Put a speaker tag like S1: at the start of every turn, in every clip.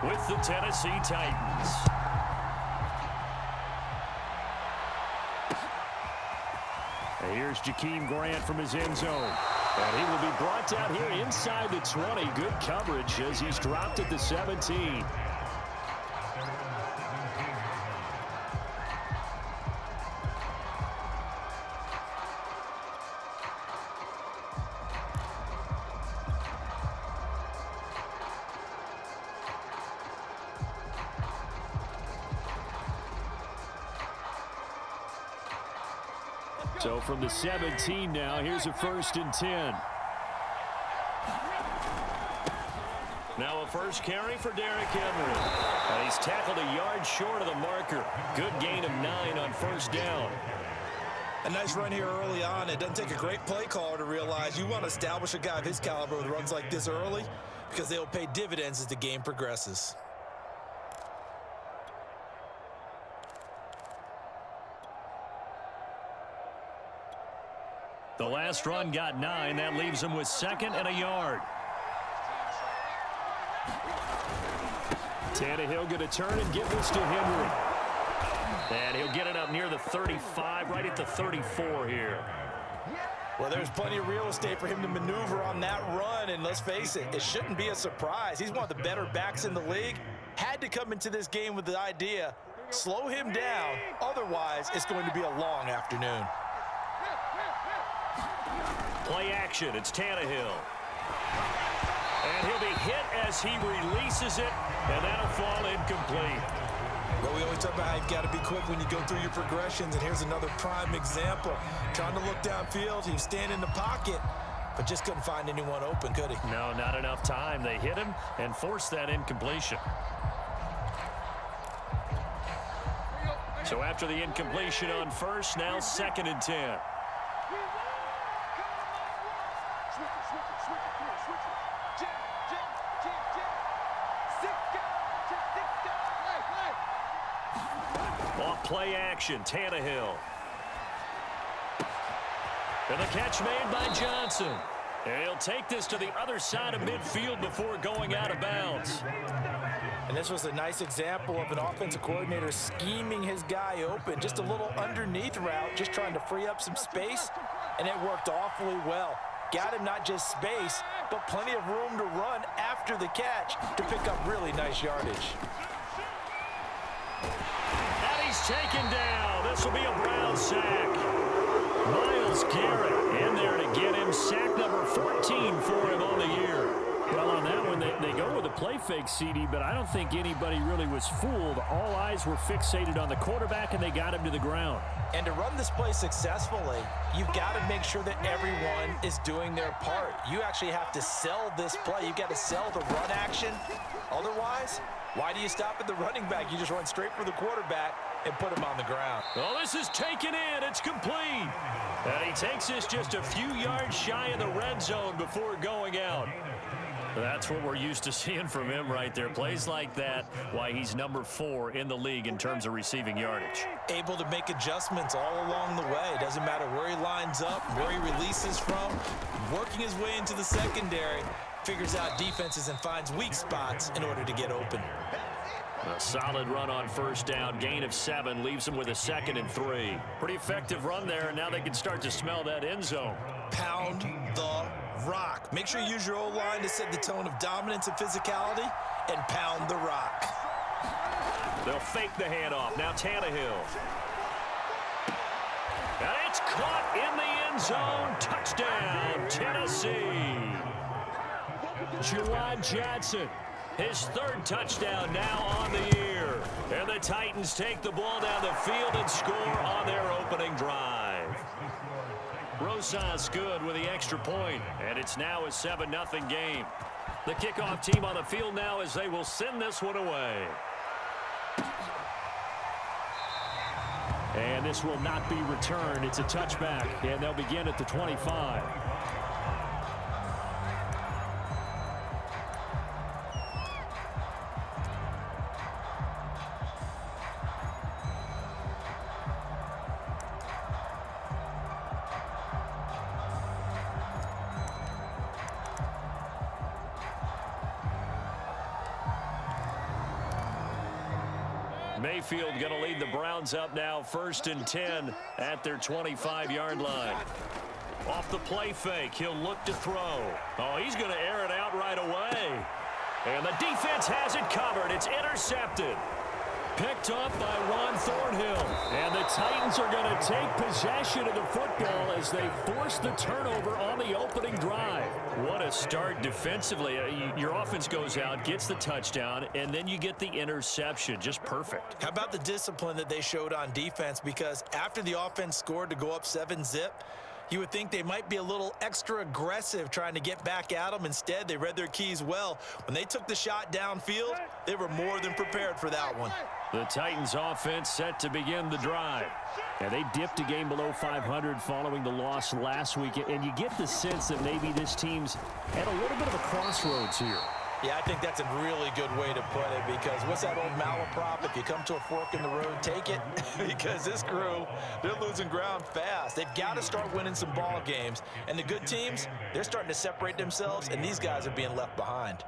S1: with the Tennessee Titans. And here's Jakeem Grant from his end zone. And he will be brought down here inside the 20. Good coverage as he's dropped at the 17. So from the 17 now, here's a 1st and 10. Now a first carry for Derrick Henry. And he's tackled a yard short of the marker. Good gain of 9 on 1st down.
S2: A nice run here early on. It doesn't take a great play caller to realize you want to establish a guy of his caliber with runs like this early because they'll pay dividends as the game progresses.
S1: The last run got 9. That leaves him with 2nd and a yard. Tannehill going to turn and give this to Henry. And he'll get it up near the 35, right at the 34 here.
S2: Well, there's plenty of real estate for him to maneuver on that run, and let's face it, it shouldn't be a surprise. He's one of the better backs in the league. Had to come into this game with the idea, slow him down, otherwise it's going to be a long afternoon.
S1: Play action, it's Tannehill. And he'll be hit as he releases it, and that'll fall incomplete.
S2: Well, we always talk about how you've got to be quick when you go through your progressions, and here's another prime example. Trying to look downfield, he was standing in the pocket, but just couldn't find anyone open, could he?
S1: No, not enough time. They hit him and forced that incompletion. So after the incompletion on 1st, now 2nd and 10. Off play action, Tannehill. And the catch made by Johnson. And he'll take this to the other side of midfield before going out of bounds.
S2: And this was a nice example of an offensive coordinator scheming his guy open. Just a little underneath route, just trying to free up some space, and it worked awfully well. Got him not just space, but plenty of room to run after the catch to pick up really nice yardage.
S1: And he's taken down. This will be a Brown sack. Myles Garrett in there to get him. Sack number 14 for him on the year. Well, on that one, they go with a play fake, CD, but I don't think anybody really was fooled. All eyes were fixated on the quarterback, and they got him to the ground.
S2: And to run this play successfully, you've got to make sure that everyone is doing their part. You actually have to sell this play. You've got to sell the run action. Otherwise, why do you stop at the running back? You just run straight for the quarterback and put him on the ground.
S1: Well, this is taken in. It's complete. And he takes this just a few yards shy of the red zone before going out. That's what we're used to seeing from him right there. Plays like that, why he's number 4 in the league in terms of receiving yardage.
S2: Able to make adjustments all along the way. Doesn't matter where he lines up, where he releases from. Working his way into the secondary, figures out defenses and finds weak spots in order to get open.
S1: A solid run on 1st down. Gain of 7 leaves him with a 2nd and 3. Pretty effective run there, and now they can start to smell that end zone.
S2: Pound the rock. Make sure you use your O-line to set the tone of dominance and physicality, and pound the rock.
S1: They'll fake the handoff. Now Tannehill. And it's caught in the end zone. Touchdown, Tennessee. Juwan Johnson, his 3rd touchdown now on the year. And the Titans take the ball down the field and score on their opening drive. Rosas good with the extra point, and it's now a 7-0 game. The kickoff team on the field now as they will send this one away. And this will not be returned. It's a touchback, and they'll begin at the 25. Mayfield going to lead the Browns up now, 1st and 10 at their 25-yard line. Off the play fake, he'll look to throw. Oh, he's going to air it out right away. And the defense has it covered. It's intercepted. Picked up by Juan Thornhill. And the Titans are going to take possession of the football as they force the turnover on the opening drive. What a start defensively. Your offense goes out, gets the touchdown, and then you get the interception. Just perfect.
S2: How about the discipline that they showed on defense? Because after the offense scored to go up 7-zip, you would think they might be a little extra aggressive trying to get back at them. Instead, they read their keys well. When they took the shot downfield, they were more than prepared for that one.
S1: The Titans offense set to begin the drive. And they dipped a game below 500 following the loss last week. And you get the sense that maybe this team's at a little bit of a crossroads here.
S2: Yeah, I think that's a really good way to put it, because what's that old malaprop? If you come to a fork in the road, take it. Because this crew, they're losing ground fast. They've got to start winning some ball games. And the good teams, they're starting to separate themselves, and these guys are being left behind.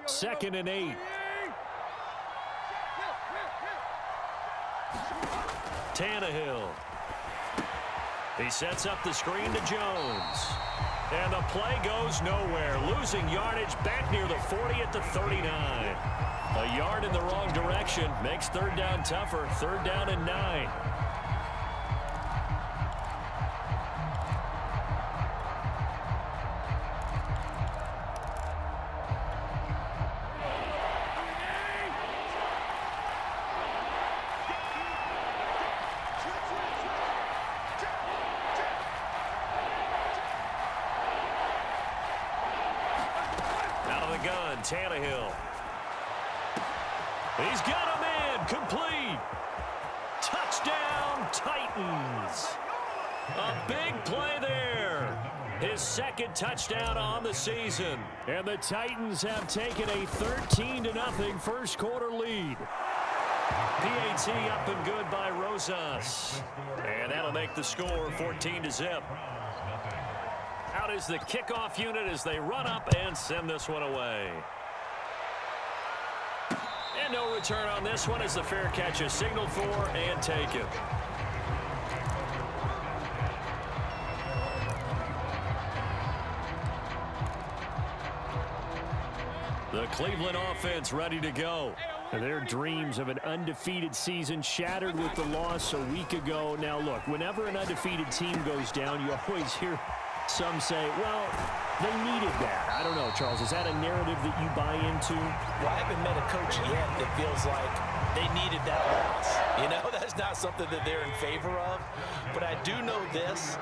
S1: Second and 8. Tannehill. He sets up the screen to Jones. And the play goes nowhere. Losing yardage back near the 40 at the 39. A yard in the wrong direction makes third down tougher. 3rd down and 9. Tannehill. He's got him in. Complete. Touchdown, Titans. A big play there. His 2nd touchdown on the season. And the Titans have taken a 13-0 first quarter lead. PAT up and good by Rosas. And that'll make the score 14-0. Out is the kickoff unit as they run up and send this one away. And no return on this one as the fair catch is signaled for and taken. The Cleveland offense ready to go. Their dreams of an undefeated season shattered with the loss a week ago. Now, look, whenever an undefeated team goes down, you always hear some say, well, they needed that. I don't know, Charles. Is that a narrative that you buy into?
S2: Well, I haven't met a coach yet that feels like they needed that loss. You know, that's not something that they're in favor of. But I do know this.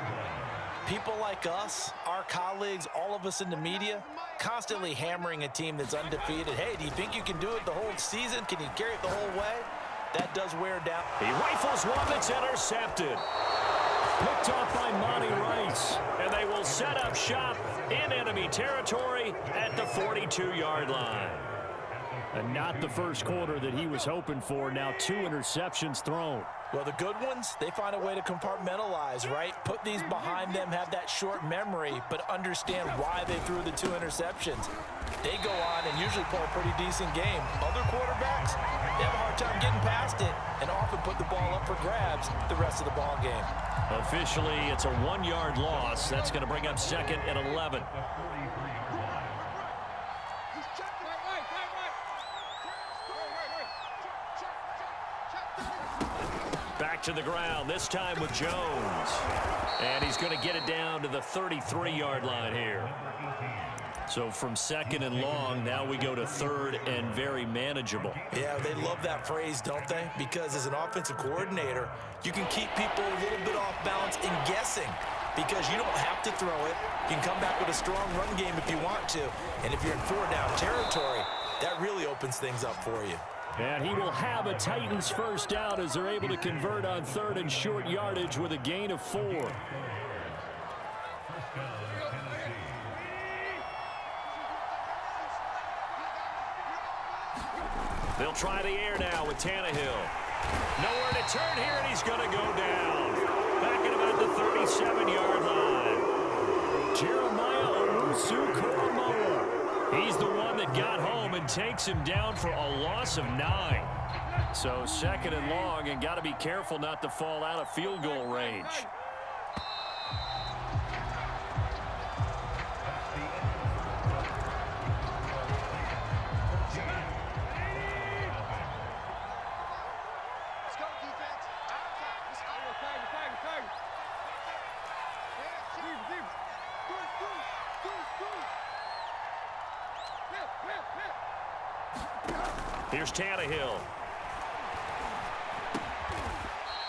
S2: People like us, our colleagues, all of us in the media, constantly hammering a team that's undefeated. Hey, do you think you can do it the whole season? Can you carry it the whole way? That does wear down.
S1: He rifles one that's intercepted. Picked off by Monty Rice. And they will set up shop in enemy territory at the 42-yard line. And not the first quarter that he was hoping for. Now 2 interceptions thrown.
S2: Well, the good ones, they find a way to compartmentalize, right? Put these behind them, have that short memory, but understand why they threw the 2 interceptions. They go on and usually play a pretty decent game. Other quarterbacks, they have a hard time getting past it and often put the ball up for grabs the rest of the ball game.
S1: Officially, it's a 1-yard loss. That's going to bring up 2nd and 11. Back to the ground, this time with Jones. And he's going to get it down to the 33-yard line here. So from 2nd and long, now we go to 3rd and very manageable.
S2: Yeah, they love that phrase, don't they? Because as an offensive coordinator, you can keep people a little bit off balance and guessing, because you don't have to throw it. You can come back with a strong run game if you want to. And if you're in 4-down territory, that really opens things up for you.
S1: And he will have a Titans first down as they're able to convert on 3rd and short yardage with a gain of 4. They'll try the air now with Tannehill. Nowhere to turn here, and he's going to go down. Back at about the 37-yard line. takes him down for a loss of 9. So 2nd and long, and got to be careful not to fall out of field goal range. Here's Tannehill.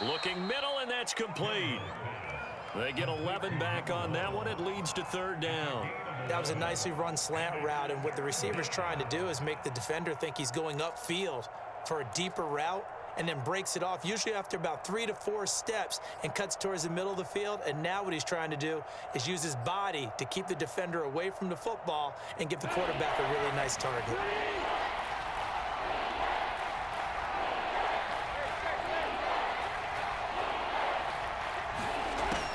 S1: Looking middle, and that's complete. They get 11 back on that one. It leads to 3rd down.
S2: That was a nicely run slant route, and what the receiver's trying to do is make the defender think he's going upfield for a deeper route, and then breaks it off, usually after about 3 to 4 steps, and cuts towards the middle of the field. And now what he's trying to do is use his body to keep the defender away from the football and give the quarterback a really nice target.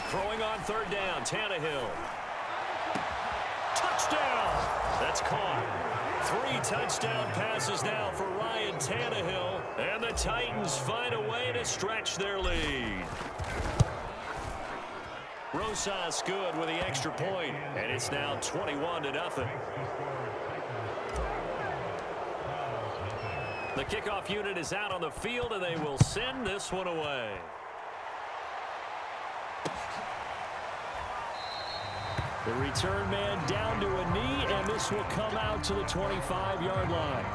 S1: Throwing on 3rd down, Tannehill. Touchdown! That's caught. 3 touchdown passes now for Ryan Tannehill, and the Titans find a way to stretch their lead. Rosas good with the extra point, and it's now 21-0. The kickoff unit is out on the field, and they will send this one away. The return man down to a knee, and this will come out to the 25-yard line.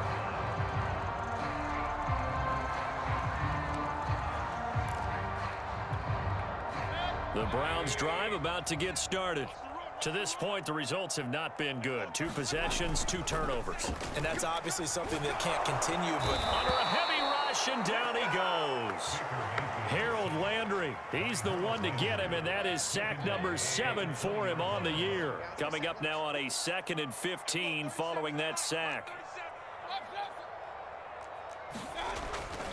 S1: The Browns drive about to get started. To this point, the results have not been good. 2 possessions, 2 turnovers.
S2: And that's obviously something that can't continue, but
S1: under a heavy rush, and down he goes. Harold Landry, he's the one to get him, and that is sack number 7 for him on the year. Coming up now on a 2nd and 15 following that sack.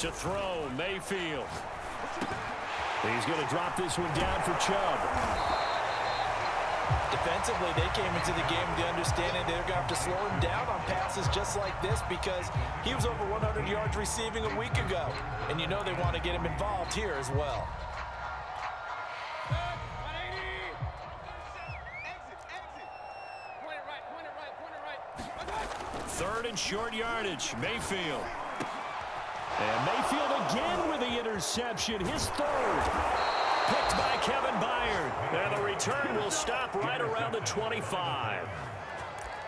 S1: To throw, Mayfield. He's going to drop this one down for Chubb.
S2: defensively, they came into the game with the understanding they're going to have to slow him down on passes just like this because he was over 100 yards receiving a week ago. And you know they want to get him involved here as well.
S1: Third and short yardage, Mayfield. And Mayfield again with the interception, his third. Picked by Kevin Byard. And the return will stop right around the 25.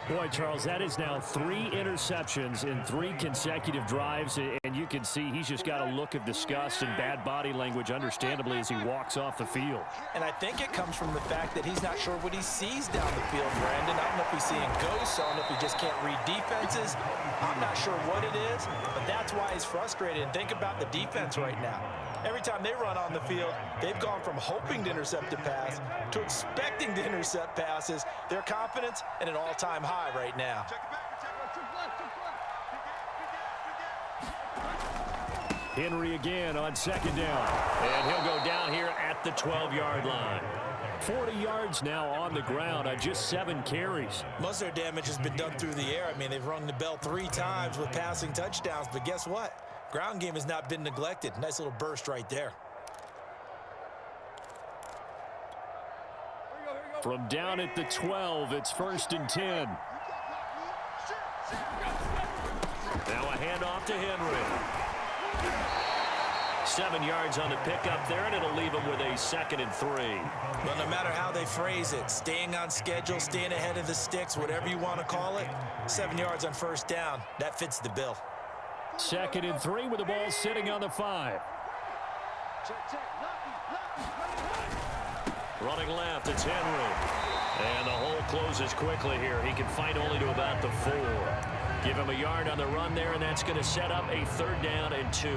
S1: Boy, Charles, that is now 3 interceptions in 3 consecutive drives, and you can see he's just got a look of disgust and bad body language, understandably, as he walks off the field.
S2: And I think it comes from the fact that he's not sure what he sees down the field, Brandon. I don't know if he's seeing ghosts. I don't know if he just can't read defenses. I'm not sure what it is, but that's why he's frustrated. And think about the defense right now. Every time they run on the field, they've gone from hoping to intercept a pass to expecting to intercept passes. Their confidence at an all-time high right now.
S1: Henry again on second down. And he'll go down here at the 12-yard line. 40 yards now on the ground on just 7 carries.
S2: Most of their damage has been done through the air. I mean, they've rung the bell 3 times with passing touchdowns, but guess what? Ground game has not been neglected. Nice little burst right there.
S1: From down at the 12, it's 1st and 10. Now a handoff to Henry. 7 yards on the pickup there, and it'll leave him with a 2nd and 3.
S2: Well, no matter how they phrase it, staying on schedule, staying ahead of the sticks, whatever you want to call it, 7 yards on 1st down, that fits the bill.
S1: 2nd and 3 with the ball sitting on the 5. Running left, it's Henry. And the hole closes quickly here. He can fight only to about the 4. Give him a yard on the run there, and that's going to set up a 3rd down and 2.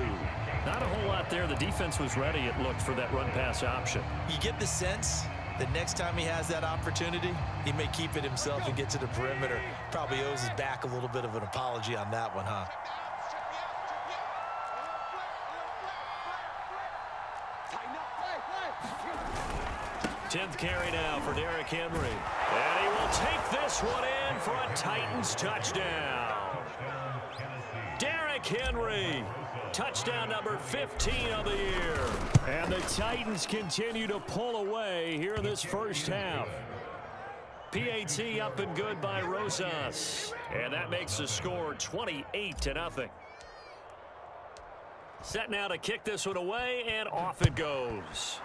S1: Not a whole lot there. The defense was ready, it looked, for that run-pass option.
S2: You get the sense that next time he has that opportunity, he may keep it himself and get to the perimeter. Probably owes his back a little bit of an apology on that one, huh?
S1: Tenth carry now for Derrick Henry. And he will take this one in for a Titans touchdown. Henry. Touchdown number 15 of the year. And the Titans continue to pull away here in this first half. PAT up and good by Rosas. And that makes the score 28-0. Set now to kick this one away, and off it goes.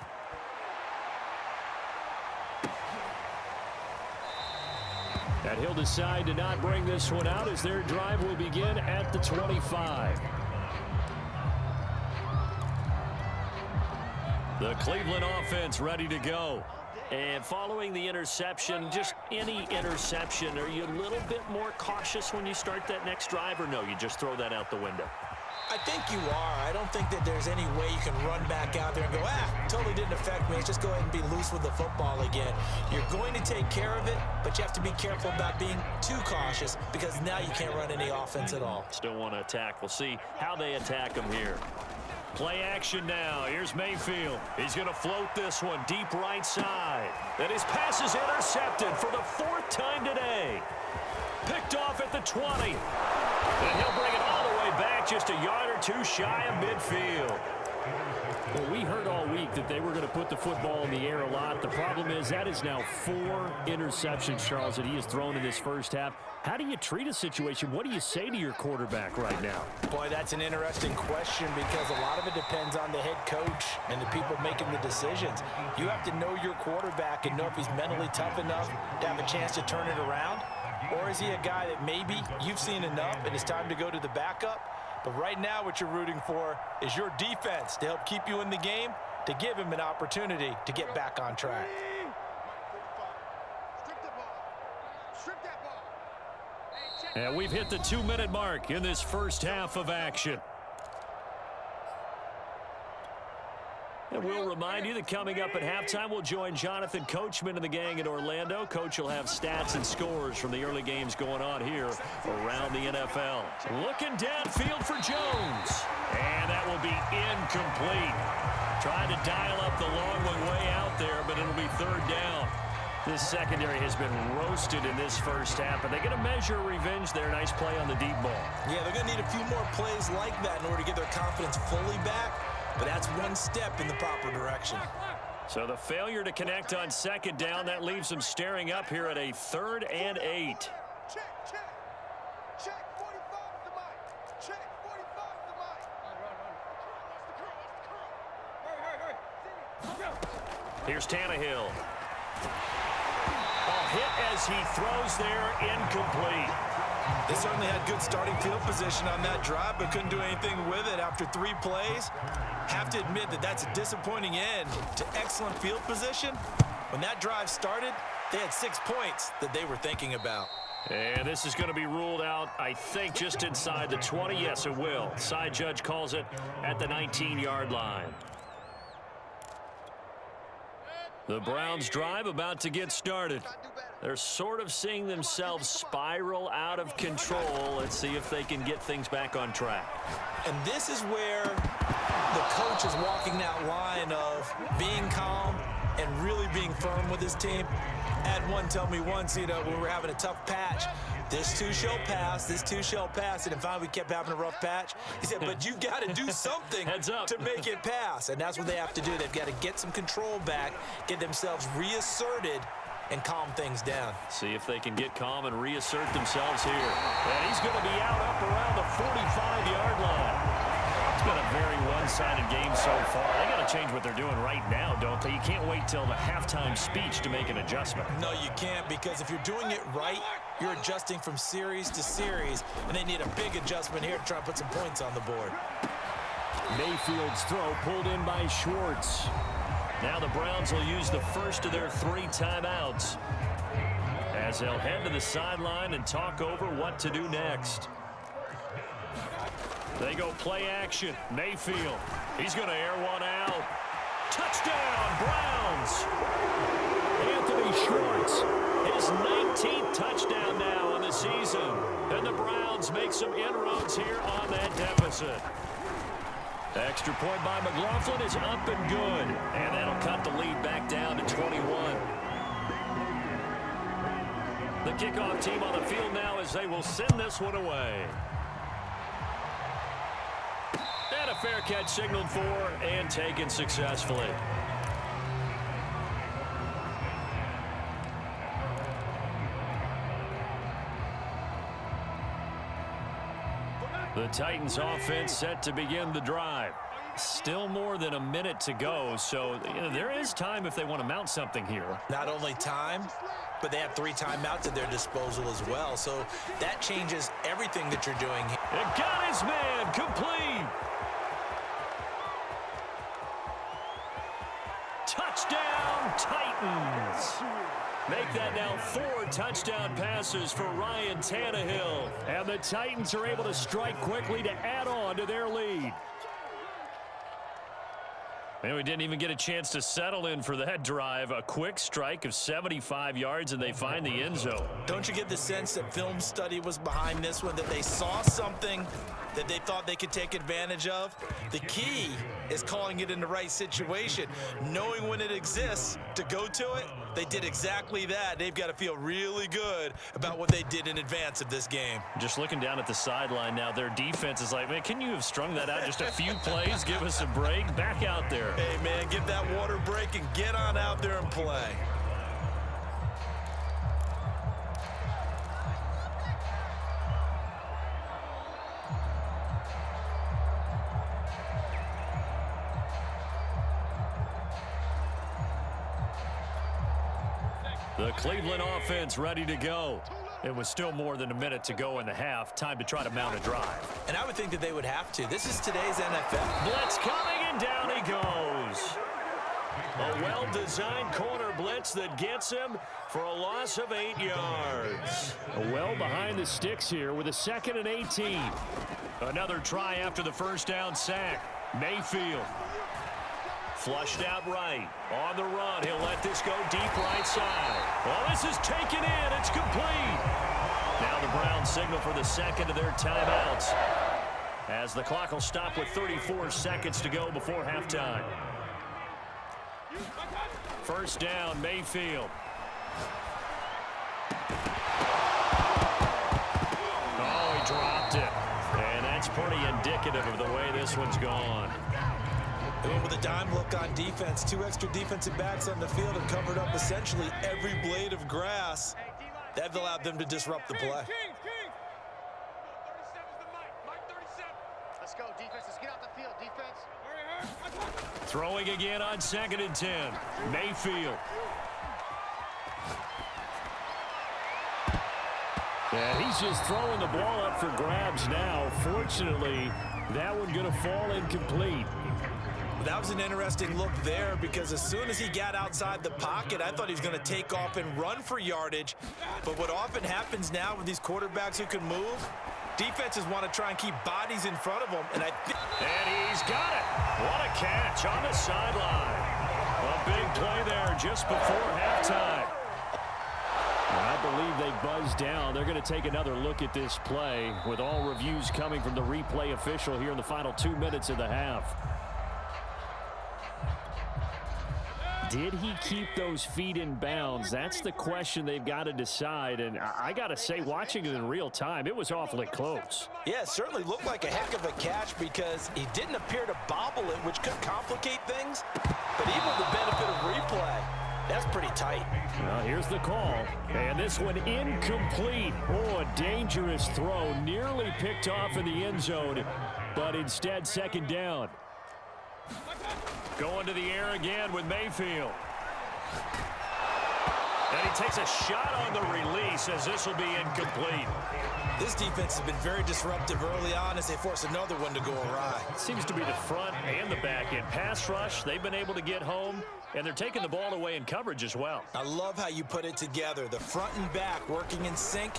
S1: And he'll decide to not bring this one out as their drive will begin at the 25. The Cleveland offense ready to go. And following the interception, just any interception, are you a little bit more cautious when you start that next drive, or no, you just throw that out the window?
S2: I think you are. I don't think that there's any way you can run back out there and go, totally didn't affect me. Let's just go ahead and be loose with the football again. You're going to take care of it, but you have to be careful about being too cautious because now you can't run any offense at all.
S1: Still want to attack. We'll see how they attack them here. Play action now. Here's Mayfield. He's going to float this one deep right side. And his pass is intercepted for the 4th time today. Picked off at the 20. And he'll bring it all the way back just a yard or two shy of midfield. Well, we heard all week that they were going to put the football in the air a lot. The problem is that is now 4 interceptions, Charles, that he has thrown in this first half. How do you treat a situation? What do you say to your quarterback right now?
S2: Boy, that's an interesting question because a lot of it depends on the head coach and the people making the decisions. You have to know your quarterback and know if he's mentally tough enough to have a chance to turn it around. Or is he a guy that maybe you've seen enough and it's time to go to the backup? But right now what you're rooting for is your defense to help keep you in the game, to give him an opportunity to get back on track.
S1: And we've hit the 2-minute mark in this first half of action. And we'll remind you that coming up at halftime, we'll join Jonathan Coachman and the gang in Orlando. Coach will have stats and scores from the early games going on here around the NFL. Looking downfield for Jones. And that will be incomplete. Trying to dial up the long one way out there, but it'll be 3rd down. This secondary has been roasted in this first half, but they're going to measure revenge there. Nice play on the deep ball.
S2: Yeah, they're going to need a few more plays like that in order to get their confidence fully back. But that's one step in the proper direction.
S1: So the failure to connect on 2nd down, that leaves them staring up here at a 3rd and 8.
S3: Check 45 the mic. Check 45 the mic.
S1: Here's Tannehill. Hit as he throws there, incomplete.
S2: They certainly had good starting field position on that drive, but couldn't do anything with it after 3 plays. Have to admit that that's a disappointing end to excellent field position. When that drive started, they had 6 points that they were thinking about.
S1: And this is going to be ruled out, I think, just inside the 20. Yes, it will. Side judge calls it at the 19-yard line. The Browns drive about to get started. They're sort of seeing themselves spiral out of control. Let's see if they can get things back on track.
S2: And this is where the coach is walking that line of being calm and really being firm with his team. Had one tell me once, when we were having a tough patch, this too shall pass, this too shall pass. And finally we kept having a rough patch. He said, but you got to do something to make it pass. And that's what they have to do. They've got to get some control back, get themselves reasserted, and calm things down.
S1: See if they can get calm and reassert themselves here. And he's going to be out up around the 45-yard line. It's been a very one-sided game so far. They got to change what they're doing right now, don't they? You can't wait till the halftime speech to make an adjustment.
S2: No, you can't, because if you're doing it right, you're adjusting from series to series, and they need a big adjustment here to try and put some points on the board.
S1: Mayfield's throw pulled in by Schwartz. Now the Browns will use the first of their 3 timeouts as they'll head to the sideline and talk over what to do next. They go play action. Mayfield. He's going to air one out. Touchdown, Browns. Anthony Schwartz, his 19th touchdown now on the season. And the Browns make some inroads here on that deficit. Extra point by McLaughlin is up and good. And that'll cut the lead back down to 21. The kickoff team on the field now as they will send this one away. fair catch signaled for and taken successfully. The Titans offense set to begin the drive. Still more than a minute to go, so there is time if they want to mount something here.
S2: Not only time, but they have 3 timeouts at their disposal as well, so that changes everything that you're doing here.
S1: It got his man complete. Touchdown, Titans. Make that now 4 touchdown passes for Ryan Tannehill. And the Titans are able to strike quickly to add on to their lead. And we didn't even get a chance to settle in for that drive. A quick strike of 75 yards, and they find the end zone.
S2: Don't you get the sense that film study was behind this one, that they saw something that they thought they could take advantage of? The key is calling it in the right situation, knowing when it exists to go to it. They did exactly that. They've got to feel really good about what they did in advance of this game.
S1: Just looking down at the sideline now, their defense is like, man, can you have strung that out just a few plays? Give us a break. Back out there.
S2: Hey, man, give that water break and get on out there and play.
S1: The Cleveland offense ready to go. It was still more than a minute to go in the half. Time to try to mount a drive.
S2: And I would think that they would have to. This is today's NFL.
S1: Blitz coming, and down he goes. A well-designed corner blitz that gets him for a loss of 8 yards. Well behind the sticks here with a 2nd and 18. Another try after the first down sack. Mayfield. Flushed out right. On the run. He'll let this go deep right side. Well, this is taken in. It's complete. Now the Browns signal for the second of their timeouts, as the clock will stop with 34 seconds to go before halftime. First down, Mayfield. Oh, he dropped it. And that's pretty indicative of the way this one's gone.
S2: They went with a dime look on defense. 2 extra defensive backs on the field and covered up essentially every blade of grass. That allowed them to disrupt the play.
S3: Let's go, defense. Let's get out the field, defense.
S1: Throwing again on 2nd and 10. Mayfield. And he's just throwing the ball up for grabs now. Fortunately, that one going to fall incomplete.
S2: That was an interesting look there, because as soon as he got outside the pocket, I thought he was going to take off and run for yardage. But what often happens now with these quarterbacks who can move, defenses want to try and keep bodies in front of them. And
S1: he's got it. What a catch on the sideline. A big play there just before halftime. I believe they buzzed down. They're going to take another look at this play, with all reviews coming from the replay official here in the final 2 minutes of the half. Did he keep those feet in bounds? That's the question they've got to decide. And I got to say, watching it in real time, it was awfully close.
S2: yeah, it certainly looked like a heck of a catch, because he didn't appear to bobble it, which could complicate things. But even with the benefit of replay, that's pretty tight.
S1: Well, here's the call. And this one incomplete. Oh, a dangerous throw. Nearly picked off in the end zone, but instead 2nd down. Going to the air again with Mayfield. And he takes a shot on the release, as this will be incomplete.
S2: This defense has been very disruptive early on as they force another one to go awry.
S1: It seems to be the front and the back end. Pass rush, they've been able to get home, and they're taking the ball away in coverage as well.
S2: I love how you put it together. The front and back working in sync,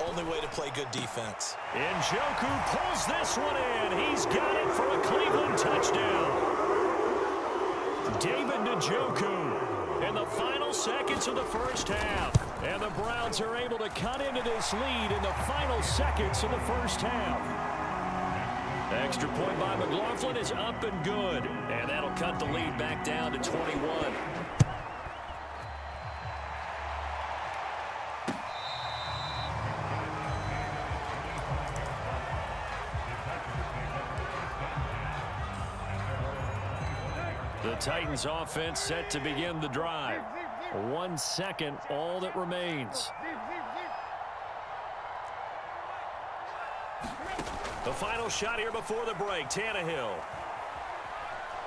S2: only way to play good defense.
S1: Njoku pulls this one in. He's got it for a Cleveland touchdown. David Njoku in the final seconds of the first half. And the Browns are able to cut into this lead in the final seconds of the first half. Extra point by McLaughlin is up and good. And that'll cut the lead back down to 21. Titans offense set to begin the drive. 1 second, all that remains. The final shot here before the break. Tannehill.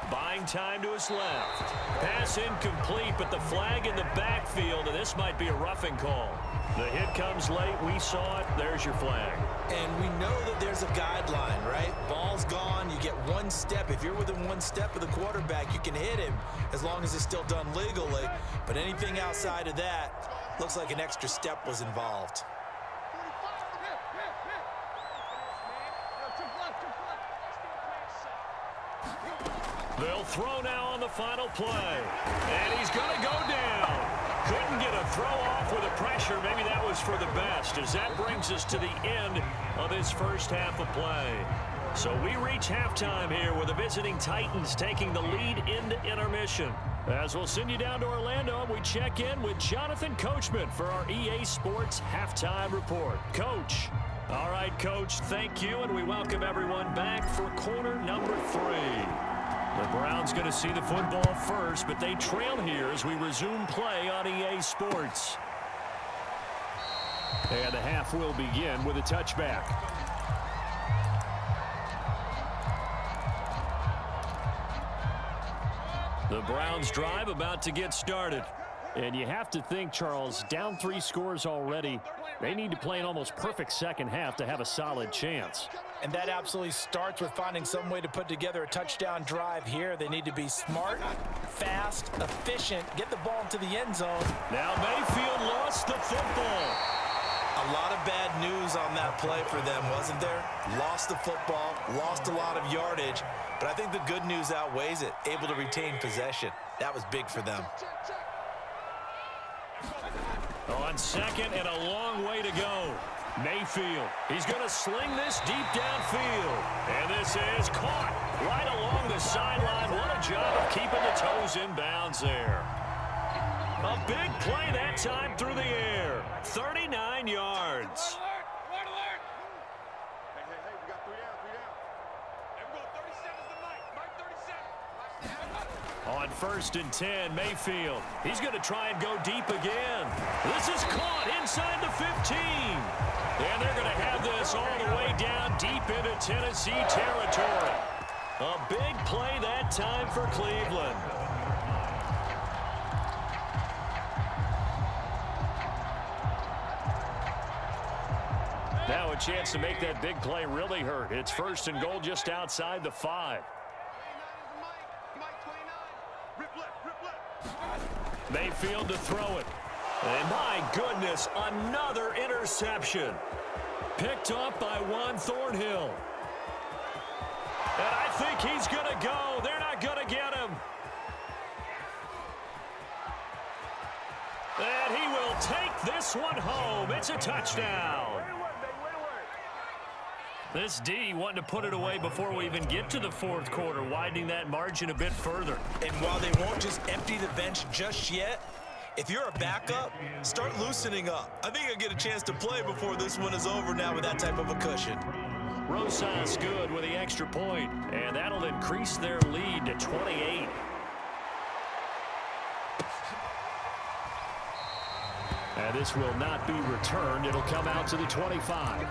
S1: Buying time to his left. Pass incomplete, but the flag in the backfield, and this might be a roughing call. The hit comes late. We saw it. There's your flag.
S2: And we know that there's a guideline, right? Ball's gone. You get 1 step. If you're within 1 step of the quarterback, you can hit him as long as it's still done legally. But anything outside of that, looks like an extra step was involved.
S1: They'll throw now on the final play. And he's going to go down. Couldn't get a throw off with the pressure. Maybe that was for the best, as that brings us to the end of his first half of play. So we reach halftime here with the visiting Titans taking the lead into intermission. As we'll send you down to Orlando, and we check in with Jonathan Coachman for our EA Sports Halftime Report. Coach. All right, Coach, thank you, and we welcome everyone back for quarter number 3. The Browns going to see the football first, but they trail here as we resume play on EA Sports. And the half will begin with a touchback. The Browns drive about to get started. And you have to think, Charles, down 3 scores already. They need to play an almost perfect second half to have a solid chance.
S2: And that absolutely starts with finding some way to put together a touchdown drive here. They need to be smart, fast, efficient, get the ball into the end zone.
S1: Now Mayfield lost the football.
S2: A lot of bad news on that play for them, wasn't there? Lost the football, lost a lot of yardage, but I think the good news outweighs it. Able to retain possession. That was big for them.
S1: On second and a long way to go. Mayfield, he's going to sling this deep downfield. And this is caught right along the sideline. What a job of keeping the toes in bounds there. A big play that time through the air. 39 yards. On 1st and 10, Mayfield. He's going to try and go deep again. This is caught inside the 15. And they're going to have this all the way down deep into Tennessee territory. A big play that time for Cleveland. Now a chance to make that big play really hurt. It's 1st and goal just outside the 5. Mayfield to throw it. And my goodness, another interception. Picked off by Juan Thornhill. And I think he's going to go. They're not going to get him. And he will take this one home. It's a touchdown. This D wanting to put it away before we even get to the 4th quarter, widening that margin a bit further.
S2: And while they won't just empty the bench just yet, if you're a backup, start loosening up. I think I'll get a chance to play before this one is over now with that type of a cushion.
S1: Rosas good with the extra point, and that'll increase their lead to 28. And this will not be returned. It'll come out to the 25.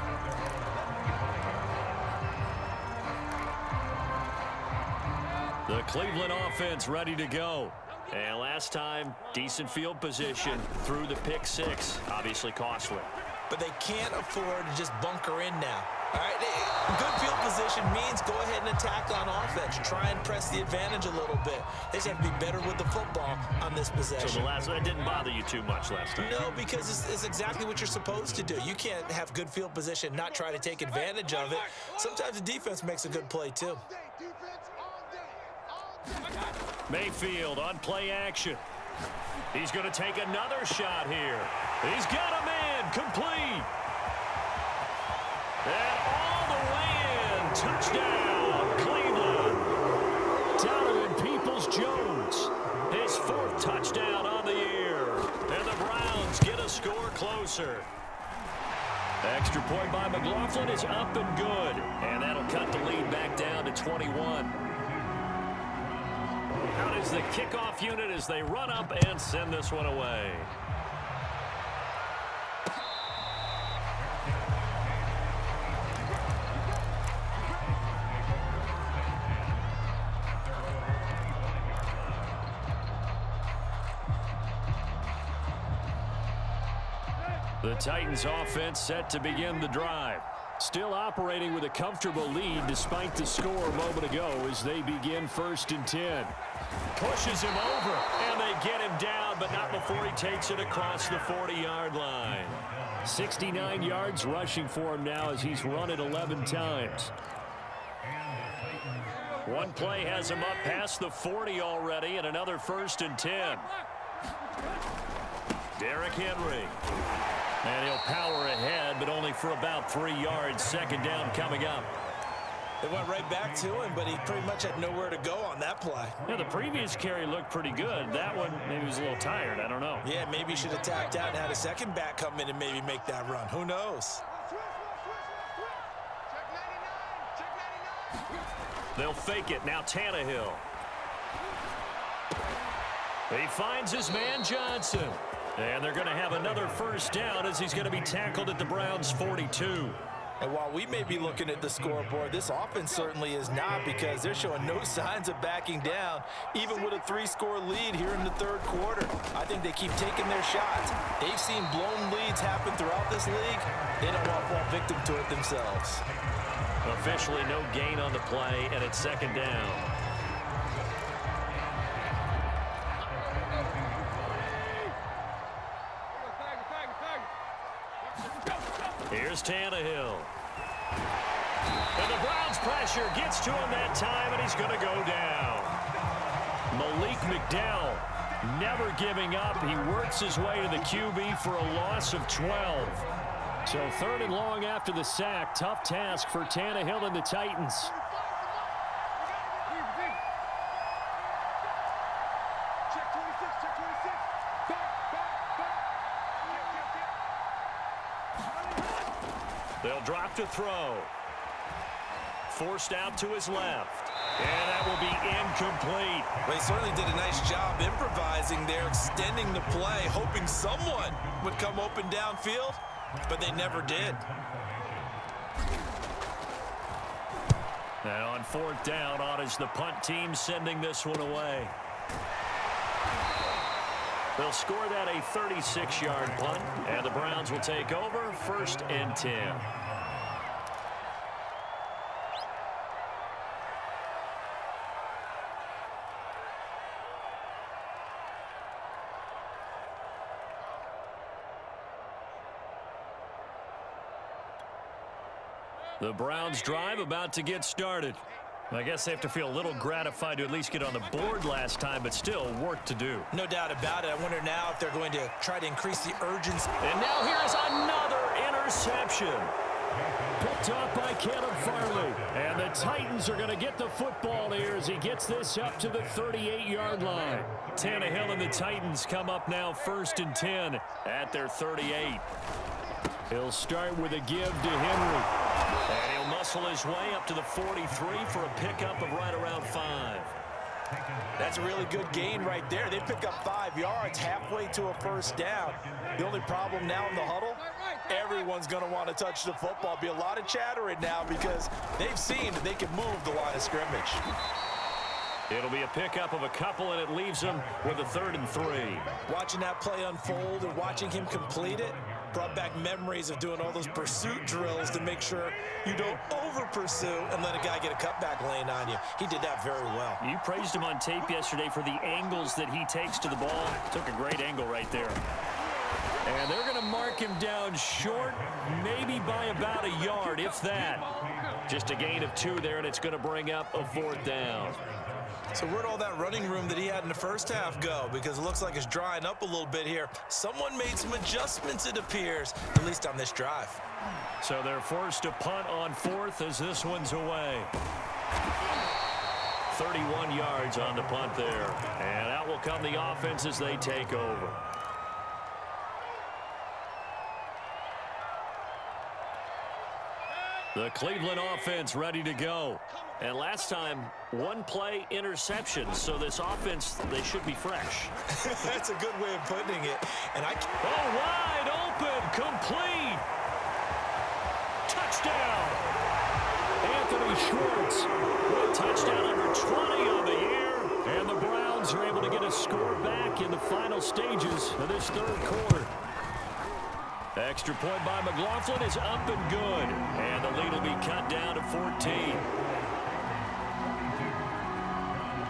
S1: The Cleveland offense ready to go. And last time, decent field position through the pick 6. Obviously costly.
S2: But they can't afford to just bunker in now. All right, good field position means go ahead and attack on offense. Try and press the advantage a little bit. They just have to be better with the football on this possession.
S1: So the last one didn't bother you too much last time?
S2: No, because it's exactly what you're supposed to do. You can't have good field position, not try to take advantage of it. Sometimes the defense makes a good play too.
S1: Mayfield on play action. He's going to take another shot here. He's got a man complete. And all the way in. Touchdown, Cleveland. Donovan Peoples-Jones. His 4th touchdown on the year. And the Browns get a score closer. Extra point by McLaughlin is up and good. And that'll cut the lead back down to 21. Out is the kickoff unit as they run up and send this one away. The Titans offense set to begin the drive. Still operating with a comfortable lead despite the score a moment ago as they begin 1st and 10. Pushes him over, and they get him down, but not before he takes it across the 40-yard line. 69 yards rushing for him now as he's run it 11 times. One play has him up past the 40 already, and another 1st and 10. Derrick Henry. And he'll power ahead, but only for about 3 yards. 2nd down coming up.
S2: They went right back to him, but he pretty much had nowhere to go on that play.
S1: Yeah, the previous carry looked pretty good. That one, maybe he was a little tired. I don't know.
S2: Yeah, maybe he should have tapped out and had a second back come in and maybe make that run. Who knows?
S1: They'll fake it. Now Tannehill. He finds his man Johnson. And they're going to have another 1st down as he's going to be tackled at the Browns' 42.
S2: And while we may be looking at the scoreboard, this offense certainly is not, because they're showing no signs of backing down, even with a 3-score lead here in the 3rd quarter. I think they keep taking their shots. They've seen blown leads happen throughout this league. They don't want to fall victim to it themselves.
S1: Officially no gain on the play, and it's 2nd down. Here's Tannehill. And the Browns pressure gets to him that time, and he's going to go down. Malik McDowell never giving up. He works his way to the QB for a loss of 12. So 3rd and long after the sack. Tough task for Tannehill and the Titans. They'll drop to throw. Forced out to his left. And that will be incomplete.
S2: Well, he certainly did a nice job improvising there, extending the play, hoping someone would come open downfield, but they never did.
S1: And on 4th down, on is the punt team sending this one away. They'll score that a 36-yard punt, and the Browns will take over 1st and 10. The Browns drive about to get started. I guess they have to feel a little gratified to at least get on the board last time, but still work to do.
S2: No doubt about it. I wonder now if they're going to try to increase the urgency.
S1: And now here's another interception. Picked off by Caleb Farley. And the Titans are going to get the football here as he gets this up to the 38-yard line. Tannehill and the Titans come up now 1st and 10 at their 38. He'll start with a give to Henry. And he'll muscle his way up to the 43 for a pickup of right around 5.
S2: That's a really good gain right there. They pick up 5 yards halfway to a 1st down. The only problem now in the huddle, everyone's going to want to touch the football. Be a lot of chattering now because they've seen that they can move the line of scrimmage.
S1: It'll be a pickup of a couple, and it leaves them with a 3rd and 3.
S2: Watching that play unfold and watching him complete it brought back memories of doing all those pursuit drills to make sure you don't over-pursue and let a guy get a cutback lane on you. He did that very well.
S1: You praised him on tape yesterday for the angles that he takes to the ball. Took a great angle right there. And they're going to mark him down short, maybe by about a yard, if that. Just a gain of 2 there, and it's going to bring up a 4th down.
S2: So where'd all that running room that he had in the 1st half go? Because it looks like it's drying up a little bit here. Someone made some adjustments, it appears, at least on this drive.
S1: So they're forced to punt on 4th as this one's away. 31 yards on the punt there. And out will come the offense as they take over. The Cleveland offense ready to go. And last time, one play interception. So this offense, they should be fresh.
S2: That's a good way of putting it. And
S1: wide open, complete. Touchdown. Anthony Schwartz with touchdown number 20 on the year. And the Browns are able to get a score back in the final stages of this third quarter. Extra point by McLaughlin is up and good. And the lead will be cut down to 14.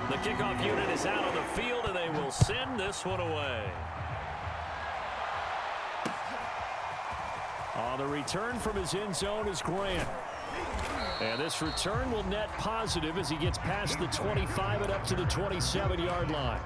S1: The kickoff unit is out on the field, and they will send this one away. On the return from his end zone is Grant. And this return will net positive as he gets past the 25 and up to the 27-yard line.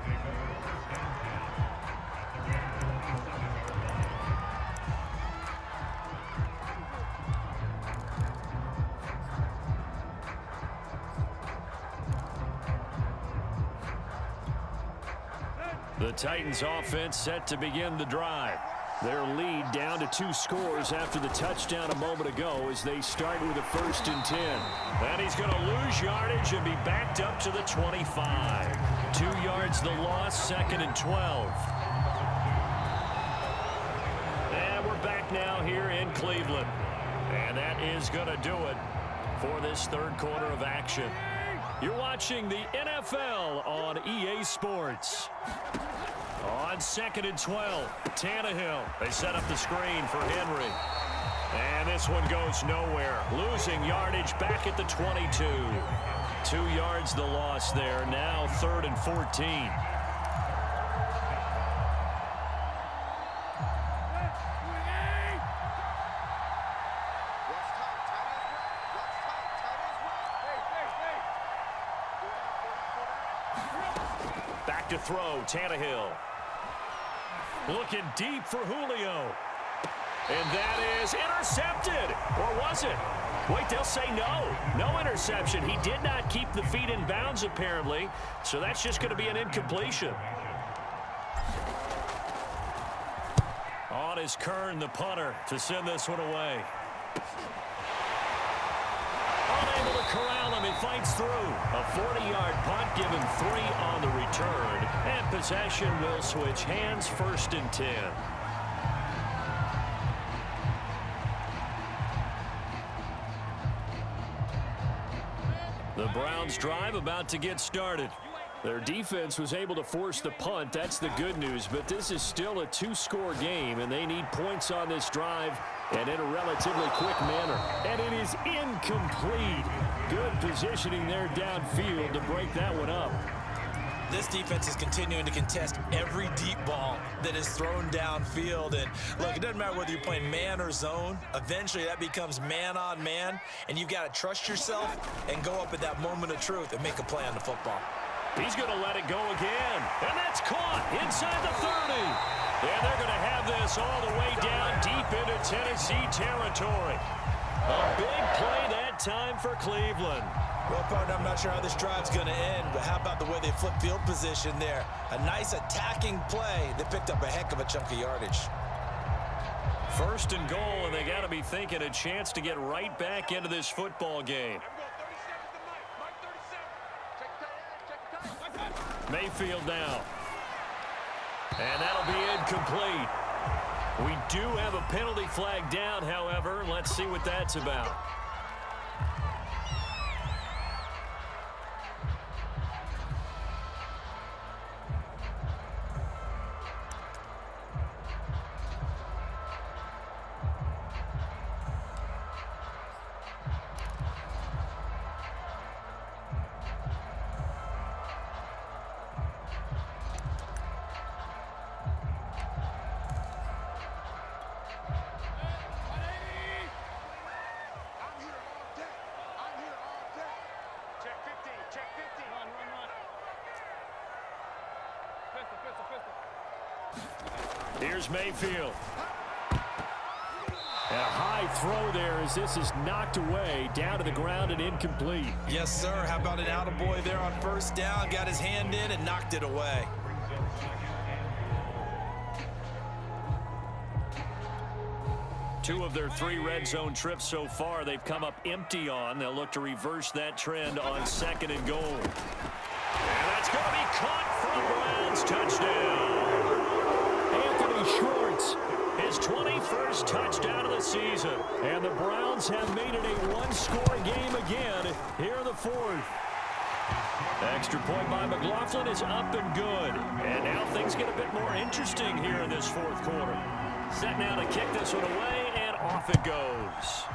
S1: The Titans offense set to begin the drive. Their lead down to 2 scores after the touchdown a moment ago as they start with a 1st and 10. And he's going to lose yardage and be backed up to the 25. 2 yards the loss, 2nd and 12. And we're back now here in Cleveland. And that is going to do it for this third quarter of action. You're watching the NFL on EA Sports. On 2nd and 12, Tannehill. They set up the screen for Henry. And this one goes nowhere. Losing yardage back at the 22. 2 yards the loss there. Now 3rd and 14. Back to throw, Tannehill. Looking deep for Julio. And that is intercepted. Or was it? Wait, they'll say no. No interception. He did not keep the feet in bounds, apparently. So that's just going to be an incompletion. On is Kern, the punter, to send this one away. Unable to corral him. He fights through. A 40-yard punt, given 3 on the return. And possession will switch hands, 1st and 10. The Browns drive about to get started. Their defense was able to force the punt. That's the good news. But this is still a 2-score game, and they need points on this drive and in a relatively quick manner. And it is incomplete. Good positioning there downfield to break that one up.
S2: This defense is continuing to contest every deep ball that is thrown downfield. And look, it doesn't matter whether you're playing man or zone. Eventually that becomes man on man, and you've got to trust yourself and go up at that moment of truth and make a play on the football.
S1: He's going to let it go again. And that's caught inside the 30. And they're going to have this all the way down deep into Tennessee territory. A big play that time for Cleveland.
S2: Well, partner, I'm not sure how this drive's going to end, but how about the way they flip field position there? A nice attacking play that picked up a heck of a chunk of yardage.
S1: 1st and goal, and they got to be thinking a chance to get right back into this football game. Mayfield now. And that'll be incomplete. We do have a penalty flag down, however. Let's see what that's about. Here's Mayfield. And a high throw there as this is knocked away, down to the ground and incomplete.
S2: Yes, sir. How about an attaboy there on 1st down? Got his hand in and knocked it away.
S1: 2 of their 3 red zone trips so far, they've come up empty on. They'll look to reverse that trend on 2nd and goal. And that's going to be caught for the Browns. Touchdown. Anthony Schwartz, his 21st touchdown of the season. And the Browns have made it a one-score game again here in the 4th. Extra point by McLaughlin is up and good. And now things get a bit more interesting here in this 4th quarter. Set now to kick this one away, and off it goes.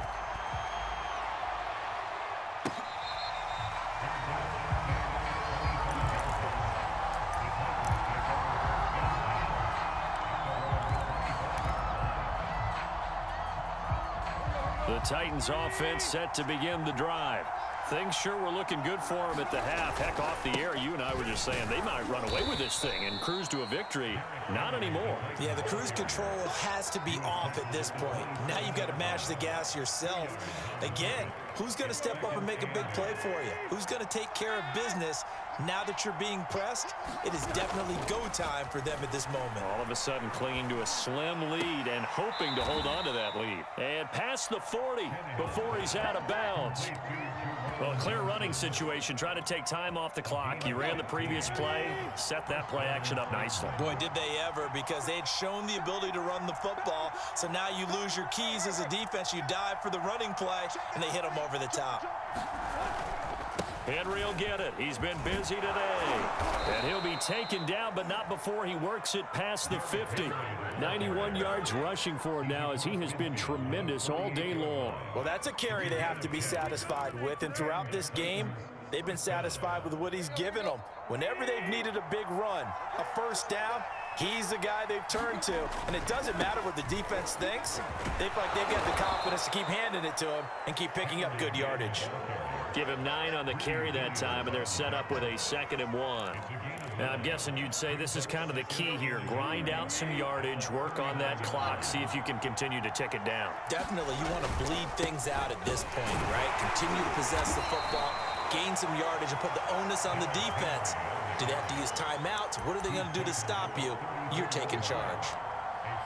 S1: The Titans offense set to begin the drive. Things sure were looking good for them at the half. Heck, off the air, you and I were just saying they might run away with this thing and cruise to a victory. Not anymore.
S2: Yeah, the cruise control has to be off at this point. Now you've got to mash the gas yourself. Again, who's going to step up and make a big play for you? Who's going to take care of business now that you're being pressed? It is definitely go time for them at this moment.
S1: All of a sudden clinging to a slim lead and hoping to hold on to that lead. And past the 40 before he's out of bounds. Well, clear running situation. Try to take time off the clock. He ran the previous play, set that play action up nicely.
S2: Boy, did they ever, because they had shown the ability to run the football. So now you lose your keys as a defense. You dive for the running play, and they hit him over the top.
S1: Henry will get it. He's been busy today. And he'll be taken down, but not before he works it past the 50. 91 yards rushing for him now, as he has been tremendous all day long.
S2: Well, that's a carry they have to be satisfied with. And throughout this game, they've been satisfied with what he's given them. Whenever they've needed a big run, a first down, he's the guy they've turned to. And it doesn't matter what the defense thinks. They feel like they've got the confidence to keep handing it to him and keep picking up good yardage.
S1: Give him 9 on the carry that time, and they're set up with a 2nd and 1. Now, I'm guessing you'd say this is kind of the key here. Grind out some yardage, work on that clock, see if you can continue to tick it down.
S2: Definitely, you want to bleed things out at this point, right? Continue to possess the football, gain some yardage, and put the onus on the defense. Do they have to use timeouts? What are they going to do to stop you? You're taking charge.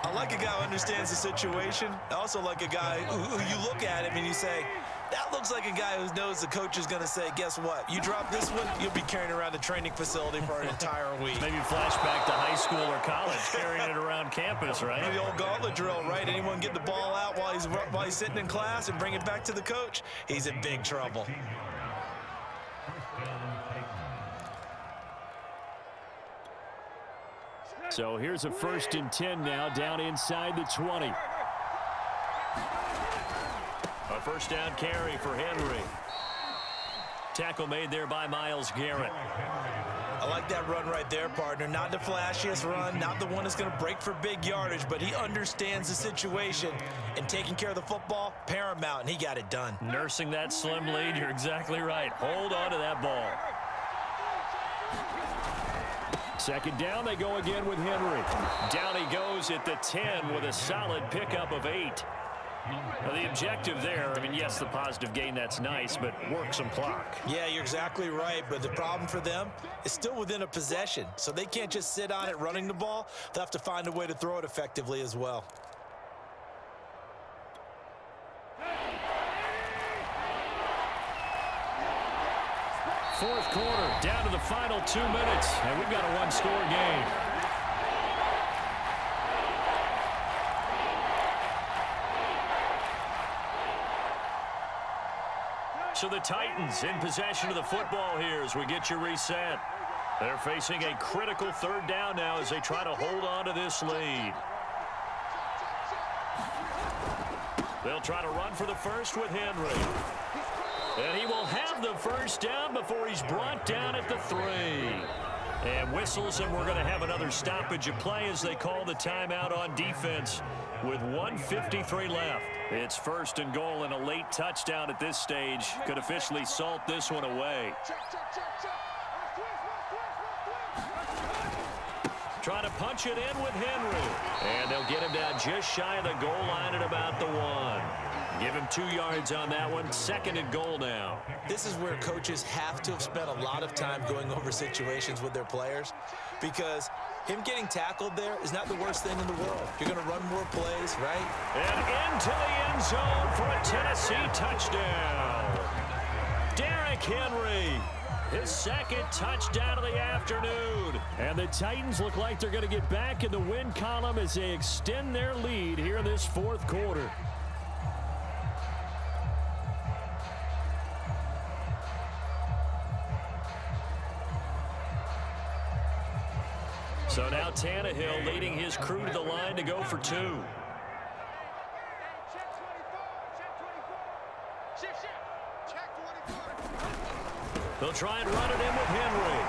S2: I like a guy who understands the situation. I also like a guy who you look at him and you say, that looks like a guy who knows the coach is going to say, guess what? You drop this one, you'll be carrying around the training facility for an entire week.
S1: Maybe flashback to high school or college, carrying it around campus, right?
S2: The old gauntlet drill, right? Anyone get the ball out while he's sitting in class and bring it back to the coach, he's in big trouble.
S1: So here's a 1st and 10 now, down inside the 20. A first down carry for Henry. Tackle made there by Myles Garrett.
S2: I like that run right there, partner. Not the flashiest run, not the one that's going to break for big yardage, but he understands the situation, and taking care of the football, paramount, and he got it done.
S1: Nursing that slim lead, you're exactly right. Hold on to that ball. 2nd down, they go again with Henry. Down he goes at the 10 with a solid pickup of 8. Now, the objective there, I mean, yes, the positive gain, that's nice, but work some clock.
S2: Yeah, you're exactly right, but the problem for them is still within a possession, so they can't just sit on it running the ball. They'll have to find a way to throw it effectively as well.
S1: Fourth quarter, down to the final 2 minutes, and we've got a one-score game. So the Titans in possession of the football here as we get you reset. They're facing a critical 3rd down now as they try to hold on to this lead. They'll try to run for the first with Henry. And he will have the first down before he's brought down at the 3. And whistles, and we're going to have another stoppage of play as they call the timeout on defense with 1:53 left. It's 1st and goal, and a late touchdown at this stage could officially salt this one away. Trying to punch it in with Henry. And they'll get him down just shy of the goal line at about the 1. Give him 2 yards on that one. 2nd and goal now.
S2: This is where coaches have to have spent a lot of time going over situations with their players, because Him getting tackled there is not the worst thing in the world. You're going to run more plays, right?
S1: And into the end zone for a Tennessee touchdown. Derrick Henry, his second touchdown of the afternoon. And the Titans look like they're going to get back in the win column as they extend their lead here in this fourth quarter. So now Tannehill leading his crew to the line to go for two. They'll try and run it in with Henry.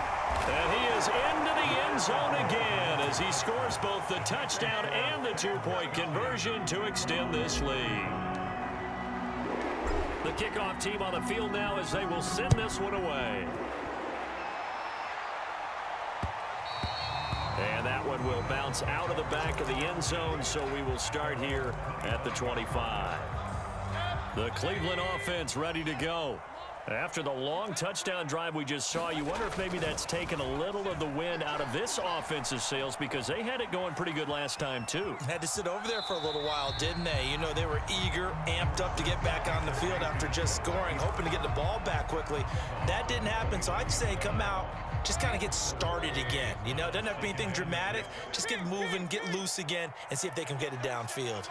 S1: And he is into the end zone again as he scores both the touchdown and the two-point conversion to extend this lead. The kickoff team on the field now as they will send this one away. And that one will bounce out of the back of the end zone, so we will start here at the 25. The Cleveland offense ready to go. After the long touchdown drive we just saw, you wonder if maybe that's taken a little of the wind out of this offense's sails because they had it going pretty good last time, too.
S2: Had to sit over there for a little while, didn't they? You know, they were eager, amped up to get back on the field after just scoring, hoping to get the ball back quickly. That didn't happen, so I'd say come out, just kind of get started again. You know, doesn't have to be anything dramatic. Just get moving, get loose again, and see if they can get it downfield.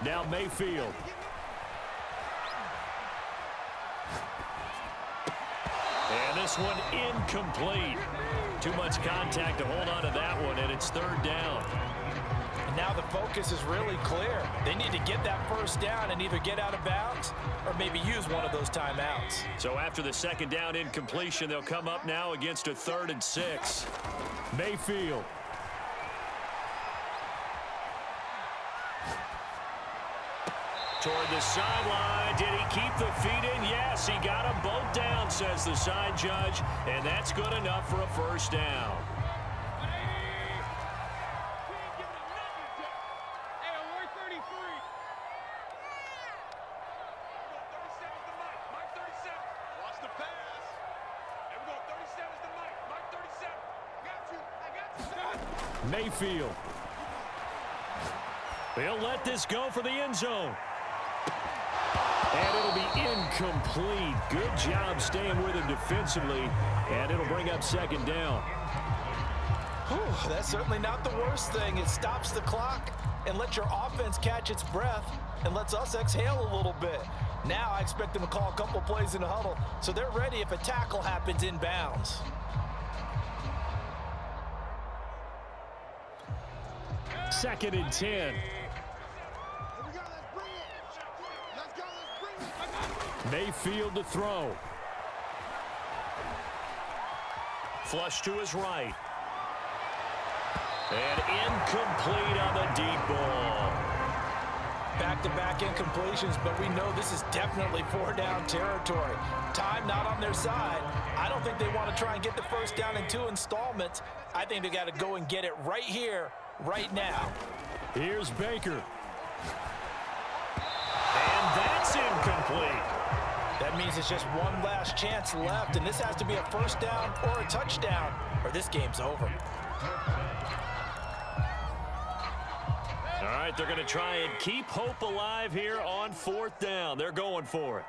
S1: Now Mayfield. And this one incomplete. Too much contact to hold on to that one, and it's third down.
S2: And now the focus is really clear. They need to get that first down and either get out of bounds or maybe use one of those timeouts.
S1: So after the second down incompletion, they'll come up now against a 3rd and 6. Mayfield. Toward the sideline. Did he keep the feet in? Yes, he got them both down, says the side judge. And that's good enough for a first down. Mayfield. He'll let this go for the end zone. And it'll be incomplete. Good job staying with him defensively. And it'll bring up second down.
S2: Whew, that's certainly not the worst thing. It stops the clock and lets your offense catch its breath and lets us exhale a little bit. Now I expect them to call a couple plays in the huddle so they're ready if a tackle happens in bounds.
S1: Second and 10. Mayfield to throw. Flush to his right. And incomplete on the deep ball.
S2: Back-to-back incompletions, but we know this is definitely 4-down territory. Time not on their side. I don't think they want to try and get the first down in 2 installments. I think they got to go and get it right here, right now.
S1: Here's Baker. And that's incomplete.
S2: That means it's just one last chance left, and this has to be a first down or a touchdown, or this game's over.
S1: All right, they're going to try and keep hope alive here on 4th down. They're going for it.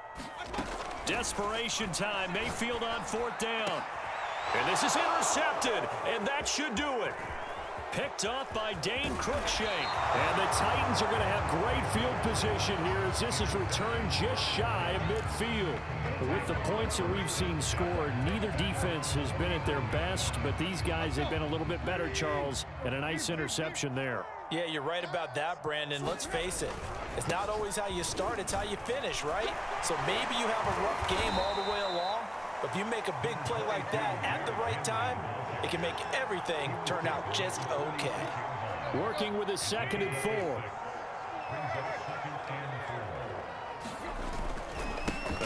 S1: Desperation time. Mayfield on 4th down. And this is intercepted, and that should do it. Picked off by Dane Cruikshank. And the Titans are going to have great field position here as this is returned just shy of midfield. But with the points that we've seen scored, neither defense has been at their best, but these guys have been a little bit better, Charles, and a nice interception there.
S2: Yeah, you're right about that, Brandon. Let's face it. It's not always how you start, it's how you finish, right? So maybe you have a rough game all the way along, but if you make a big play like that at the right time, it can make everything turn out just okay.
S1: Working with a 2nd and 4.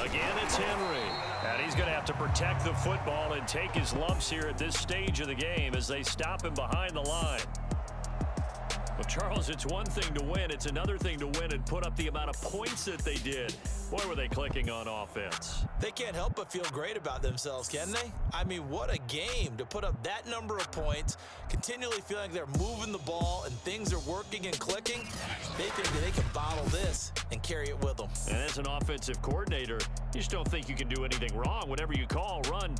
S1: Again, it's Henry. And he's going to have to protect the football and take his lumps here at this stage of the game as they stop him behind the line. Well, Charles, it's one thing to win. It's another thing to win and put up the amount of points that they did. Boy, were they clicking on offense.
S2: They can't help but feel great about themselves, can they? I mean, what a game to put up that number of points, continually feeling like they're moving the ball and things are working and clicking. They think that they can bottle this and carry it with them.
S1: And as an offensive coordinator, you just don't think you can do anything wrong. Whatever you call, run,